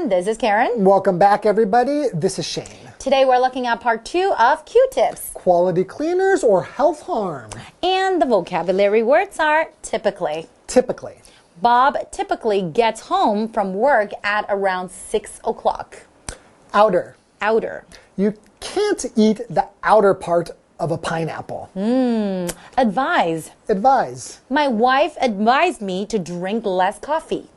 And this is Karen. Welcome back, everybody. This is Shane. Today we're looking at part 2 of Q-tips. Quality cleaners or health harm? And the vocabulary words are typically. Typically. Bob typically gets home from work at around 6 o'clock. Outer. Outer. You can't eat the outer part of a pineapple. Advise. Advise. My wife advised me to drink less coffee.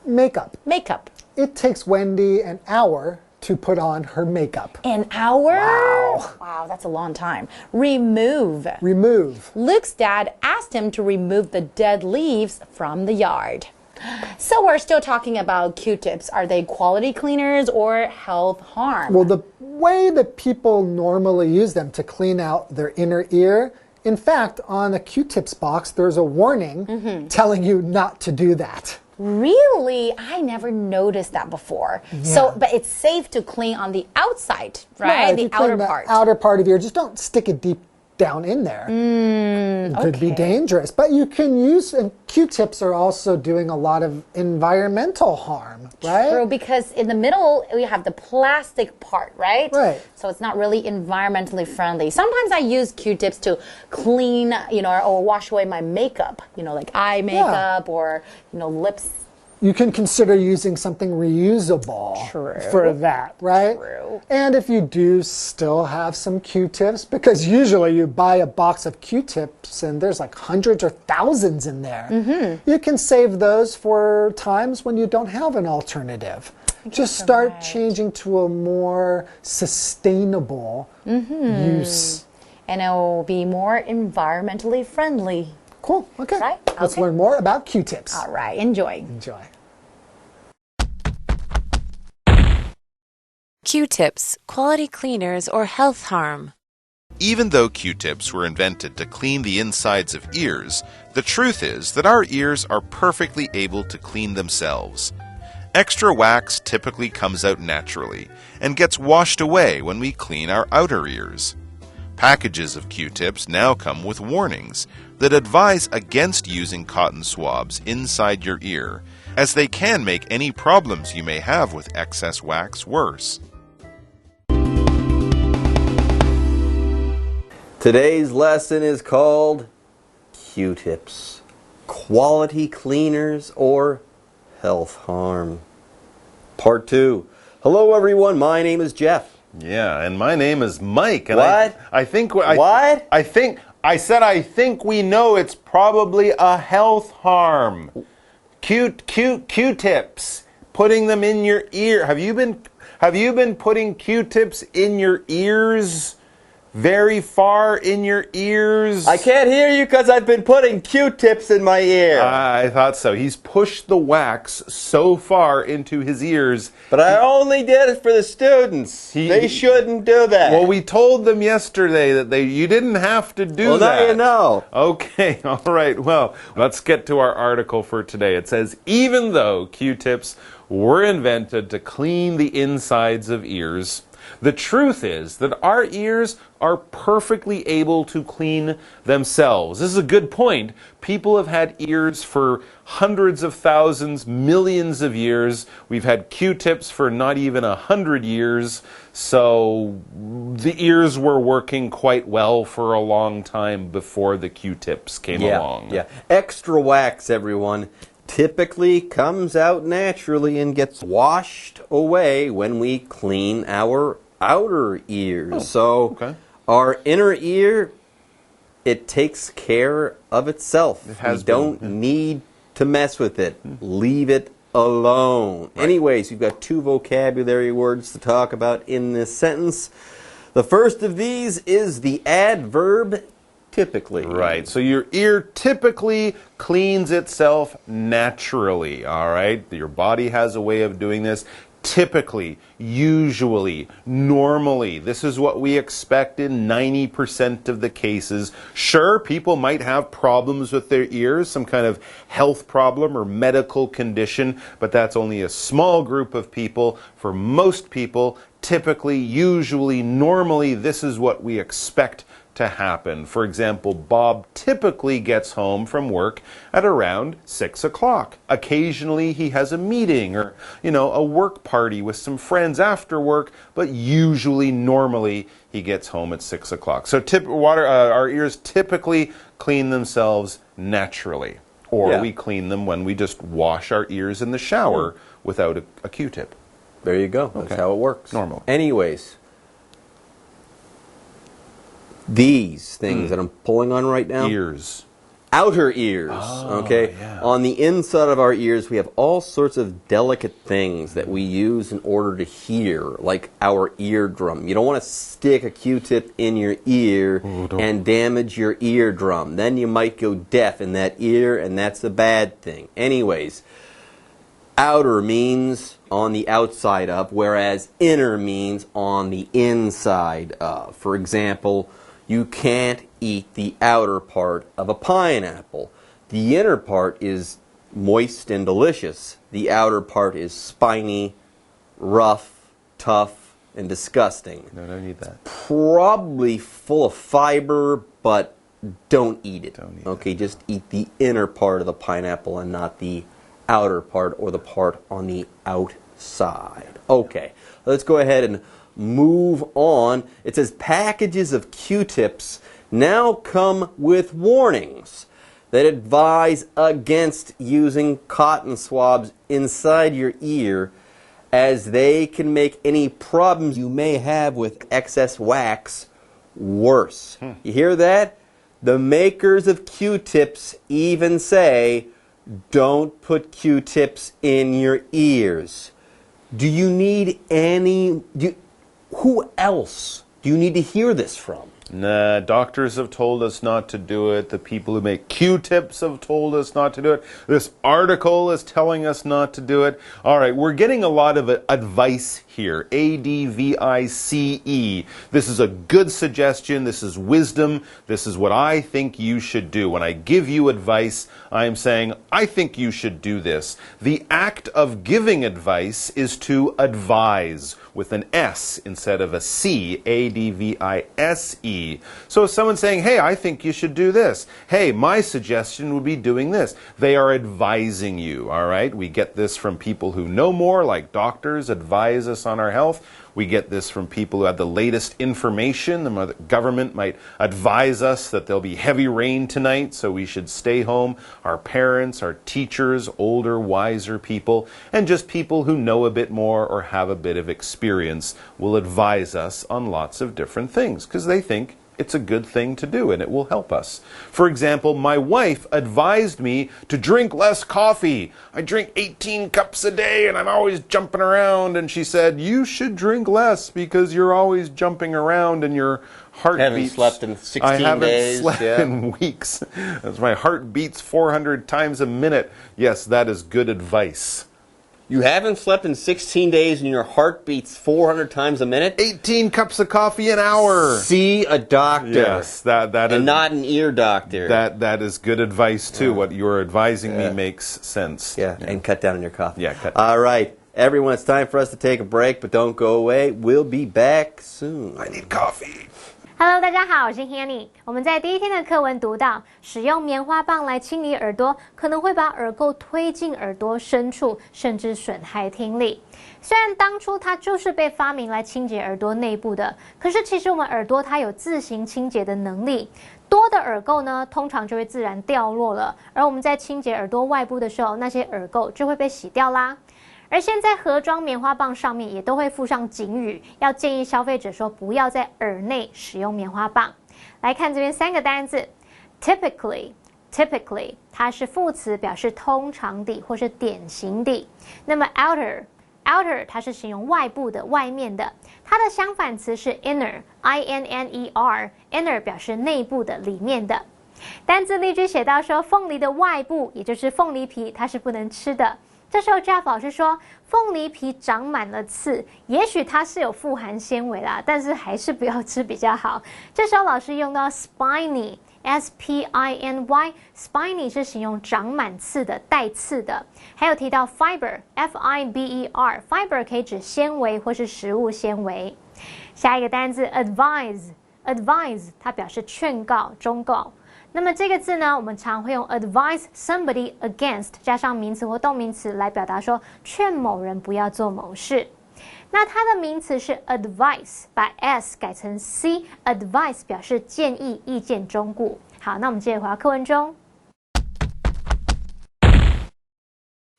Makeup. Makeup. It takes Wendy an hour to put on her makeup. An hour? Wow. Wow, that's a long time. Remove. Remove. Luke's dad asked him to remove the dead leaves from the yard. So we're still talking about Q-tips. Are they quality cleaners or health harm? Well, the way that people normally use them to clean out their inner ear, in fact, on a Q-tips box, there's a warning telling you not to do that. Really? I never noticed that before. Yeah. So, but it's safe to clean on the outside, right? Yeah, The outer part. Outer part of your, just don't stick it deep down in there. It could be dangerous. But you can use, and Q-tips are also doing a lot of environmental harm, right? True, because in the middle, we have the plastic part, right? Right. So it's not really environmentally friendly. Sometimes I use Q-tips to clean, or wash away my makeup, like eye makeup or, lips. You can consider using something reusable for that, right? True. And if you do still have some Q-tips, because usually you buy a box of Q-tips and there's like hundreds or thousands in there, you can save those for times when you don't have an alternative. Just start changing to a more sustainable use. And it will be more environmentally friendly. Cool. Okay. Right? Let's learn more about Q-tips. All right. Enjoy. Enjoy. Q-tips, quality cleaners or health harm. Even though Q-tips were invented to clean the insides of ears, the truth is that our ears are perfectly able to clean themselves. Extra wax typically comes out naturally and gets washed away when we clean our outer ears. Packages of Q-tips now come with warnings that advise against using cotton swabs inside your ear, as they can make any problems you may have with excess wax worse. Today's lesson is called Q-tips, quality cleaners or health harm. Part 2. Hello everyone, my name is Jeff. Yeah, and my name is Mike. And What? I think I think we know it's probably a health harm. Q-tips, putting them in your ear. Have you been putting Q-tips in your ears? Very far in your ears? I can't hear you because I've been putting Q-tips in my ear. I thought so. He's pushed the wax so far into his ears. But I only did it for the students. They shouldn't do that. Well, we told them yesterday that you didn't have to do that. Well, now you know. Okay, all right. Well, let's get to our article for today. It says, even though Q-tips were invented to clean the insides of ears, the truth is that our ears are perfectly able to clean themselves. This is a good point. People have had ears for hundreds of thousands, millions of years. We've had Q-tips for not even 100 years. So the ears were working quite well for a long time before the Q-tips came along. Yeah, extra wax, everyone, typically comes out naturally and gets washed away when we clean our outer ears. Our inner ear, it takes care of itself. We don't need to mess with it. Leave it alone. Right. Anyways, you've got 2 vocabulary words to talk about in this sentence. The first of these is the adverb typically. Right. So your ear typically cleans itself naturally. All right. Your body has a way of doing this. Typically, usually, normally. This is what we expect in 90% of the cases. Sure, people might have problems with their ears, some kind of health problem or medical condition, but that's only a small group of people. For most people, typically, usually, normally, this is what we expect to happen. For example, Bob typically gets home from work at around 6 o'clock. Occasionally he has a meeting or, a work party with some friends after work, but usually, normally, he gets home at 6 o'clock. So our ears typically clean themselves naturally. Or we clean them when we just wash our ears in the shower without a Q-tip. There you go. That's how it works. Normal. Anyways, these things that I'm pulling on right now. Ears. Outer ears. Okay? Yeah. On the inside of our ears, we have all sorts of delicate things that we use in order to hear, like our eardrum. You don't want to stick a Q-tip in your ear and damage your eardrum. Then you might go deaf in that ear, and that's a bad thing. Anyways, outer means on the outside of, whereas inner means on the inside of. For example, you can't eat the outer part of a pineapple. The inner part is moist and delicious. The outer part is spiny, rough, tough, and disgusting. No, don't eat that. Probably full of fiber, but don't eat it. Don't eat okay, just eat the inner part of the pineapple and not the outer part or the part on the outside. Okay, let's go ahead and move on. It says packages of Q-tips now come with warnings that advise against using cotton swabs inside your ear, as they can make any problems you may have with excess wax worse. You hear that? The makers of Q-tips even say, don't put Q-tips in your ears. Do you need any... Who else do you need to hear this from? Nah, doctors have told us not to do it. The people who make Q-tips have told us not to do it. This article is telling us not to do it. All right, we're getting a lot of advice here. A-D-V-I-C-E. This is a good suggestion. This is wisdom. This is what I think you should do. When I give you advice, I'm saying, I think you should do this. The act of giving advice is to advise, with an S instead of a C, A-D-V-I-S-E. So if someone's saying, hey, I think you should do this. Hey, my suggestion would be doing this. They are advising you, all right? We get this from people who know more, like doctors advise us on our health. We get this from people who have the latest information. The government might advise us that there'll be heavy rain tonight, so we should stay home. Our parents, our teachers, older, wiser people, and just people who know a bit more or have a bit of experience will advise us on lots of different things because they think it's a good thing to do and it will help us. For example, my wife advised me to drink less coffee. I drink 18 cups a day and I'm always jumping around, and she said, you should drink less because you're always jumping around and your heart haven't beats. slept in 16 I haven't days. slept in weeks. As my heart beats 400 times a minute. Yes, that is good advice. You haven't slept in 16 days and your heart beats 400 times a minute? 18 cups of coffee an hour. See a doctor. Yes, that and is not an ear doctor. that is good advice too. What you're advising me makes sense. Yeah, and cut down on your coffee. Yeah, cut. All right, everyone, it's time for us to take a break, but don't go away. We'll be back soon. I need coffee. Hello， 大家好，我是 Hanny。我们在第一天的课文读到，使用棉花棒来清理耳朵，可能会把耳垢推进耳朵深处，甚至损害听力。虽然当初它就是被发明来清洁耳朵内部的，可是其实我们耳朵它有自行清洁的能力。多的耳垢呢，通常就会自然掉落了，而我们在清洁耳朵外部的时候，那些耳垢就会被洗掉啦。而现在盒装棉花棒上面也都会附上警语，要建议消费者说不要在耳内使用棉花棒。来看这边3个单字 ，typically 它是副词，表示通常地或是典型地。那么 outer 它是形容外部的、外面的，它的相反词是 inner 表示内部的、里面的。单字例句写到说，凤梨的外部，也就是凤梨皮，它是不能吃的。这时候 Jeff 老师说，凤梨皮长满了刺，也许它是有富含纤维啦，但是还是不要吃比较好。这时候老师用到 spiny S-P-I-N-Y spiny 是形容长满刺的、带刺的，还有提到 fiber F-I-B-E-R fiber 可以指纤维或是食物纤维。下一个单字 advise advise 它表示劝告、忠告。那么这个字呢，我们常会用 advise somebody against 加上名词或动名词来表达说劝某人不要做某事。那它的名词是 advice， 把 s 改成 c，advice 表示建议、意见、忠告。好，那我们接着回到课文中。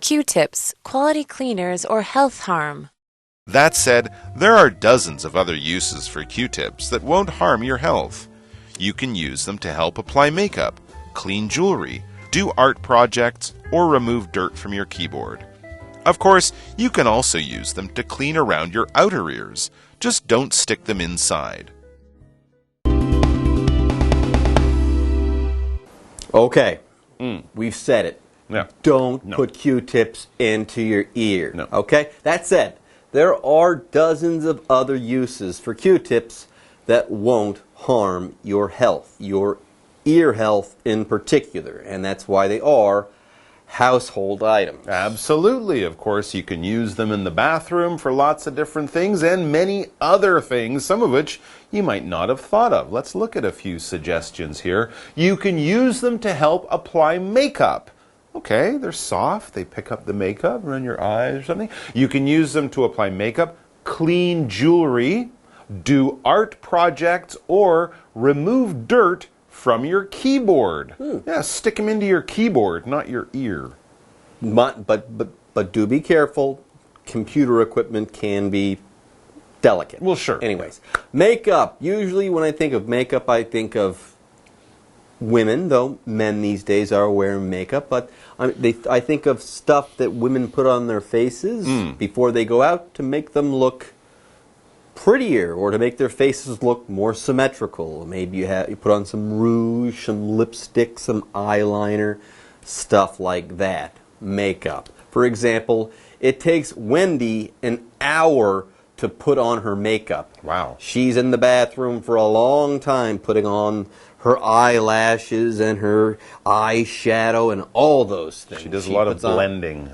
Q-tips, quality cleaners, or health harm. That said, there are dozens of other uses for Q-tips that won't harm your health. You can use them to help apply makeup, clean jewelry, do art projects, or remove dirt from your keyboard. Of course, you can also use them to clean around your outer ears. Just don't stick them inside. Okay, we've said it. Yeah. Don't put Q-tips into your ear. No. Okay? That said, there are dozens of other uses for Q-tips that won't harm your health, your ear health in particular, and that's why they are household items. Absolutely. Of course, you can use them in the bathroom for lots of different things and many other things, some of which you might not have thought of. Let's look at a few suggestions here. You can use them to help apply makeup. Okay, they're soft. They pick up the makeup around your eyes or something. You can use them to apply makeup, clean jewelry, do art projects, or remove dirt from your keyboard. Yeah, stick them into your keyboard, not your ear. But do be careful. Computer equipment can be delicate. Well, sure. Anyways, makeup. Usually when I think of makeup, I think of women, though men these days are wearing makeup. But I think of stuff that women put on their faces before they go out to make them look prettier or to make their faces look more symmetrical. Maybe you put on some rouge, some lipstick, some eyeliner, stuff like that. Makeup. For example, it takes Wendy an hour to put on her makeup. Wow. She's in the bathroom for a long time putting on her eyelashes and her eyeshadow and all those things. She does a lot of blending.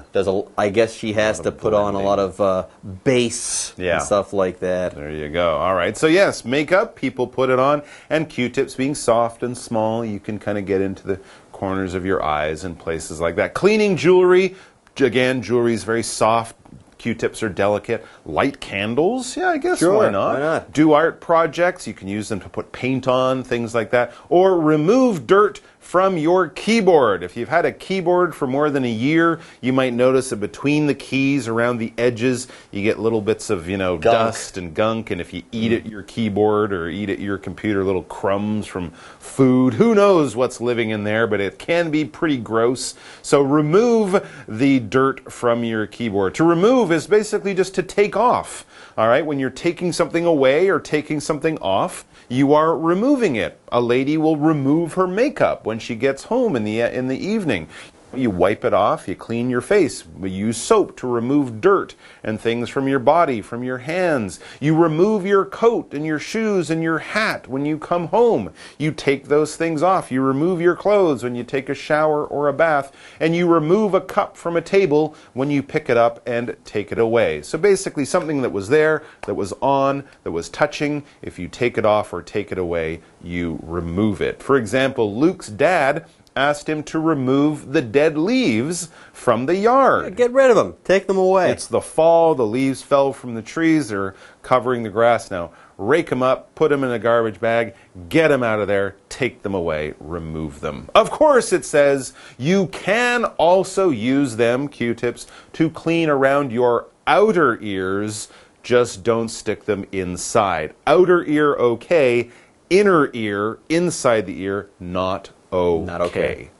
I guess she has to put on a lot of base and stuff like that. There you go. All right. So yes, makeup, people put it on, and Q-tips being soft and small, you can kind of get into the corners of your eyes and places like that. Cleaning jewelry, again, jewelry is very soft. Q-tips are delicate. Light candles, yeah, I guess, sure, why not? Why not? Do art projects, you can use them to put paint on, things like that. Or remove dirt from your keyboard. If you've had a keyboard for more than a year, you might notice that between the keys, around the edges, you get little bits of, dust and gunk. And if you eat at your keyboard or eat at your computer, little crumbs from food, who knows what's living in there, but it can be pretty gross. So remove the dirt from your keyboard. To remove is basically just to take off. All right, when you're taking something away or taking something off, you are removing it. A lady will remove her makeup when she gets home in the evening. You wipe it off, you clean your face. You use soap to remove dirt and things from your body, from your hands. You remove your coat and your shoes and your hat when you come home. You take those things off. You remove your clothes when you take a shower or a bath. And you remove a cup from a table when you pick it up and take it away. So basically something that was there, that was on, that was touching, if you take it off or take it away, you remove it. For example, Luke's dad asked him to remove the dead leaves from the yard. Yeah, get rid of them. Take them away. It's the fall. The leaves fell from the trees. They're covering the grass now. Rake them up, put them in a garbage bag, get them out of there, take them away, remove them. Of course, it says you can also use them, Q-tips, to clean around your outer ears. Just don't stick them inside. Outer ear, okay. Inner ear, inside the ear, not okay. Not okay.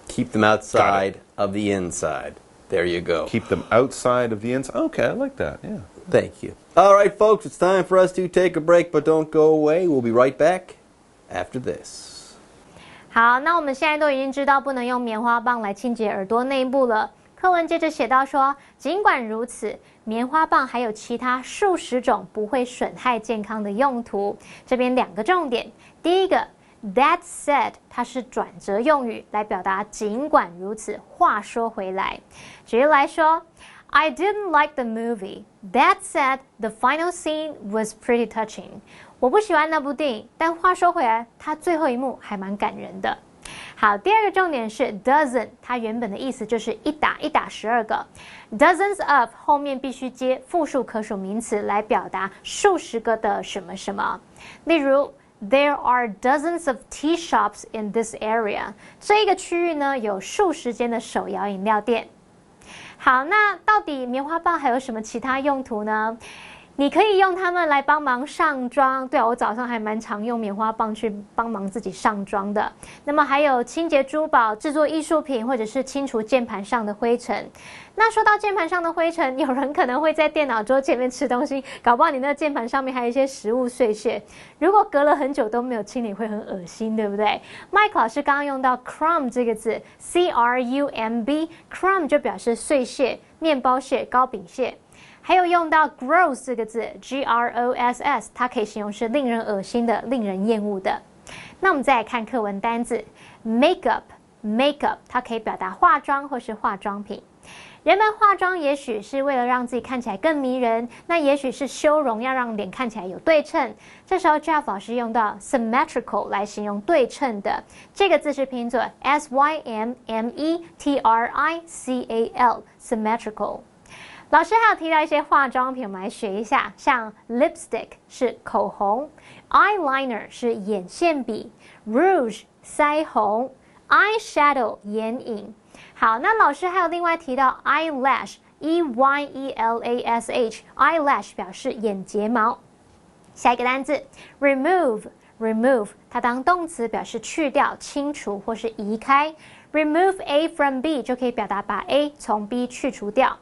Keep them outside of the inside. There you go. Keep them outside of the inside. Okay, I like that. Yeah. Thank you. All right, folks, it's time for us to take a break, but don't go away. We'll be right back after this. 好，那我们现在都已经知道不能用棉花棒来清洁耳朵内部了。课文接着写到说，尽管如此，棉花棒还有其他数十种不会损害健康的用途。这边两个重点，第一个。That said， 它是转折用语，来表达尽管如此。话说回来，举例来说 I didn't like the movie. That said, the final scene was pretty touching. 我不喜欢那部电影，但话说回来，它最后一幕还蛮感人的。好，第二个重点是 dozen， 它原本的意思就是一打12个。Dozens of 后面必须接复数可数名词来表达数十个的什么什么。例如 There are dozens of tea shops in this area. 这一个区域呢有数十间的手摇饮料店。好，那到底棉花棒还有什么其他用途呢？你可以用它们来帮忙上妆，对啊，我早上还蛮常用棉花棒去帮忙自己上妆的。那么还有清洁珠宝、制作艺术品，或者是清除键盘上的灰尘。那说到键盘上的灰尘，有人可能会在电脑桌前面吃东西，搞不好你那个键盘上面还有一些食物碎屑，如果隔了很久都没有清理，会很恶心，对不对？Mike 老师刚刚用到 crumb 这个字 ，crumb，crumb 就表示碎屑、面包屑、糕饼屑。还有用到 gross 这个字 gross， 它可以形容是令人恶心的、令人厌恶的。那我们再来看课文单字 makeup， 它可以表达化妆或是化妆品。人们化妆也许是为了让自己看起来更迷人，那也许是修容，要让脸看起来有对称。这时候 Jeff 老师用到 symmetrical 来形容对称的，这个字是拼作 symetrical symmetrical。老师还有提到一些化妆品，我们来学一下，像 lipstick 是口红， eyeliner 是眼线笔， rouge 腮红， eyeshadow 眼影。好，那老师还有另外提到 eyelash eyelash eyelash 表示眼睫毛。下一个单字 remove 它当动词表示去掉、清除或是移开。 remove A from B 就可以表达把 A 从 B 去除掉。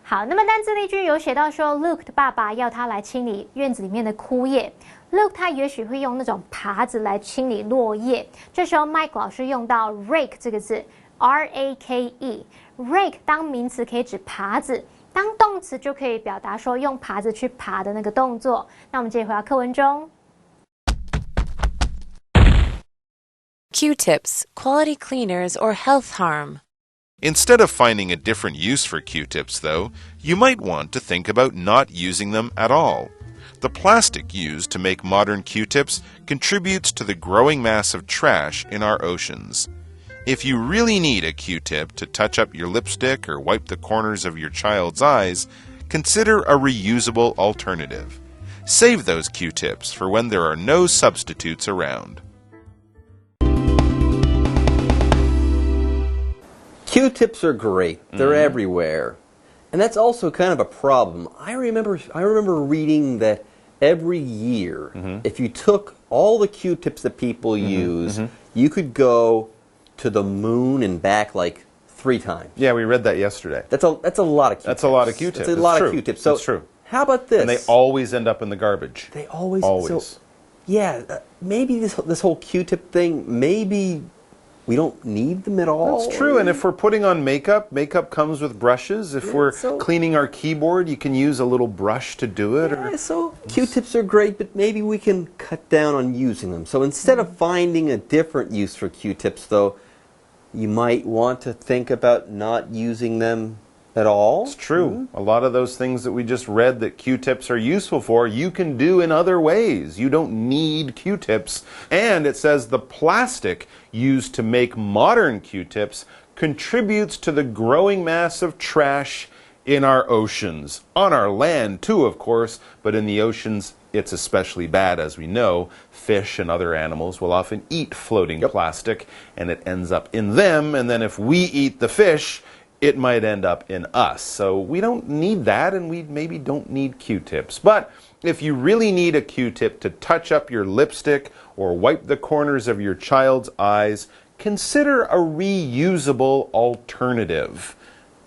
好，那么单字例句有写到说 Luke 的爸爸要他来清理院子里面的枯叶。Luke 他也许会用那种耙子来清理落叶，这时候 Mike 老师用到 rake 这个字 rake rake 当名词可以指耙子，当动词就可以表达说用耙子去耙的那个动作。那我们接着回到课文中。Q-tips, quality cleaners, or health harm. Instead of finding a different use for Q-tips, though, you might want to think about not using them at all. The plastic used to make modern Q-tips contributes to the growing mass of trash in our oceans. If you really need a Q-tip to touch up your lipstick or wipe the corners of your child's eyes, consider a reusable alternative. Save those Q-tips for when there are no substitutes around. Q-tips are great. They're everywhere. And that's also kind of a problem. I remember reading that every year, if you took all the Q-tips that people use, you could go to the moon and back like 3 times. Yeah, we read that yesterday. That's a lot of Q-tips. That's a lot of Q-tips. That's a lot of Q-tips. So it's true. How about this? And they always end up in the garbage. They always. Always. So, yeah, maybe this whole Q-tip thing, maybe we don't need them at all. That's true. And if we're putting on makeup, makeup comes with brushes. If we're cleaning our keyboard, you can use a little brush to do it. Yeah, so Q-tips are great, but maybe we can cut down on using them. So instead of finding a different use for Q-tips, though, you might want to think about not using them at all. It's true. A lot of those things that we just read that Q-tips are useful for, you can do in other ways. You don't need Q-tips. And it says the plastic used to make modern Q-tips contributes to the growing mass of trash in our oceans. On our land, too, of course, but in the oceans, it's especially bad, as we know. Fish and other animals will often eat floating plastic, and it ends up in them. And then if we eat the fish, it might end up in us. So we don't need that, and we maybe don't need Q-tips. But if you really need a Q-tip to touch up your lipstick or wipe the corners of your child's eyes, consider a reusable alternative.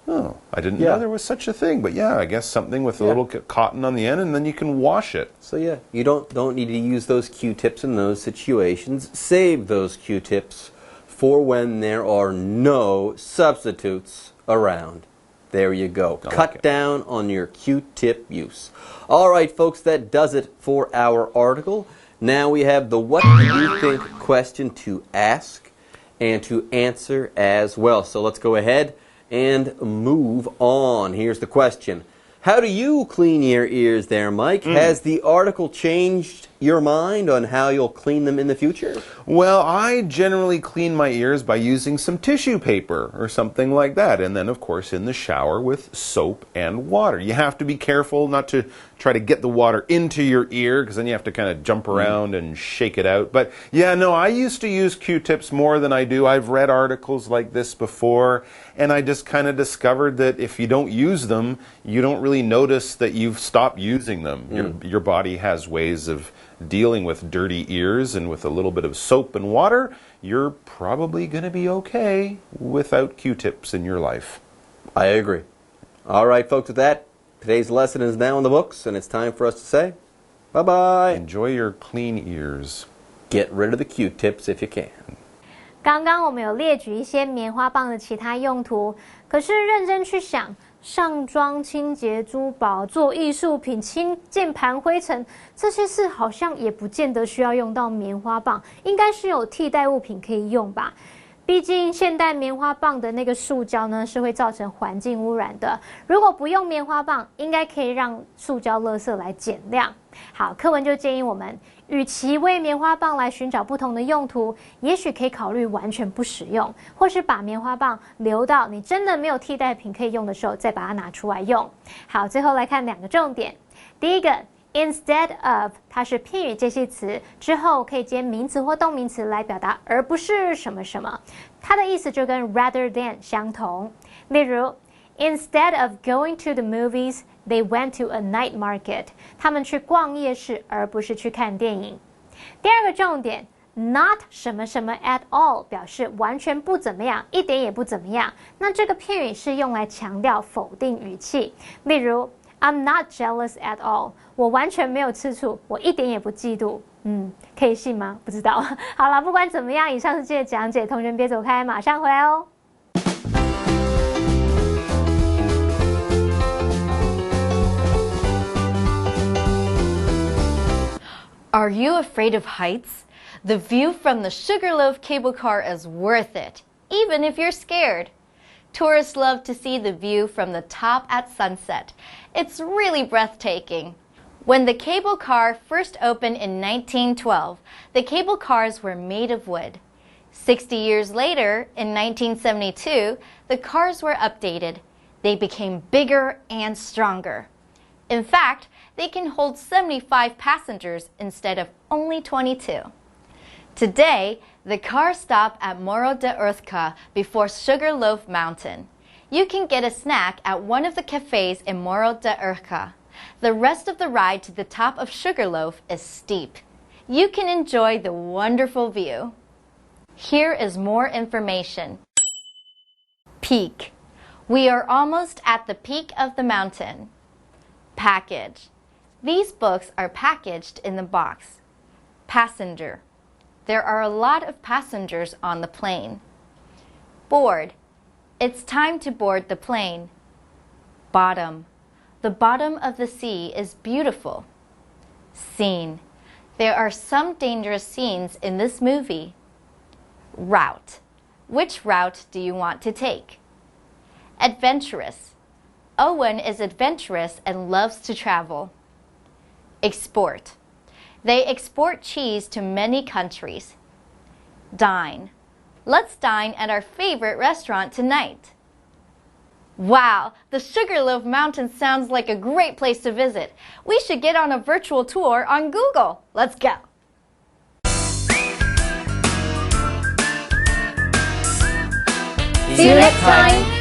Oh, I didn't know there was such a thing. But yeah, I guess something with a little cotton on the end, and then you can wash it. So yeah, you don't need to use those Q-tips in those situations. Save those Q-tips for when there are no substitutes around. There you go. Cut down on your Q-tip use. All right, folks, that does it for our article. Now we have the what do you think question to ask and to answer as well. So let's go ahead and move on. Here's the question. How do you clean your ears there, Mike? Has the article changed your mind on how you'll clean them in the future? Well, I generally clean my ears by using some tissue paper or something like that. And then, of course, in the shower with soap and water. You have to be careful not to try to get the water into your ear, because then you have to kind of jump around and shake it out. But yeah, no, I used to use Q-tips more than I do. I've read articles like this before, and I just kind of discovered that if you don't use them, you don't really notice that you've stopped using them. Your body has ways of dealing with dirty ears, and with a little bit of soap and water, you're probably going to be okay without Q-tips in your life. I agree. All right, folks, with that, today's lesson is now in the books, and it's time for us to say bye-bye. Enjoy your clean ears. Get rid of the Q-tips if you can. 刚刚我们有列举一些棉花棒的其他用途，可是认真去想，上妆、清洁珠宝、做艺术品、清键盘灰尘，这些事好像也不见得需要用到棉花棒，应该是有替代物品可以用吧。毕竟现代棉花棒的那个塑胶呢，是会造成环境污染的。如果不用棉花棒，应该可以让塑胶垃圾来减量。好，课文就建议我们，与其为棉花棒来寻找不同的用途，也许可以考虑完全不使用，或是把棉花棒留到你真的没有替代品可以用的时候，再把它拿出来用。好，最后来看两个重点。第一个，Instead of， 它是片语介系词，之后可以接名词或动名词来表达而不是什么什么，它的意思就跟 rather than 相同。例如 Instead of going to the movies, they went to a night market. 他们去逛夜市，而不是去看电影。第二个重点 ，not 什么什么 at all 表示完全不怎么样，一点也不怎么样。那这个片语是用来强调否定语气，例如 I'm not jealous at all. 我完全没有吃醋，我一点也不嫉妒。可以信吗？不知道。好了，不管怎么样，以上是今天的讲解，同学们别走开，马上回来哦。Are you afraid of heights? The view from the Sugarloaf cable car is worth it, even if you're scared. Tourists love to see the view from the top at sunset. It's really breathtaking. When the cable car first opened in 1912, the cable cars were made of wood. 60 years later, in 1972, the cars were updated. They became bigger and stronger. In fact, they can hold 75 passengers instead of only 22. Today, the cars stop at Morro de Urca before Sugarloaf Mountain. You can get a snack at one of the cafes in Morro de Urca. The rest of the ride to the top of Sugarloaf is steep. You can enjoy the wonderful view. Here is more information. Peak. We are almost at the peak of the mountain. Package. These books are packaged in the box. Passenger. There are a lot of passengers on the plane. Board. It's time to board the plane. Bottom. The bottom of the sea is beautiful. Scene. There are some dangerous scenes in this movie. Route. Which route do you want to take? Adventurous. Owen is adventurous and loves to travel. Export. They export cheese to many countries. Dine. Let's dine at our favorite restaurant tonight. Wow, the Sugarloaf Mountain sounds like a great place to visit. We should get on a virtual tour on Google. Let's go. See you next time.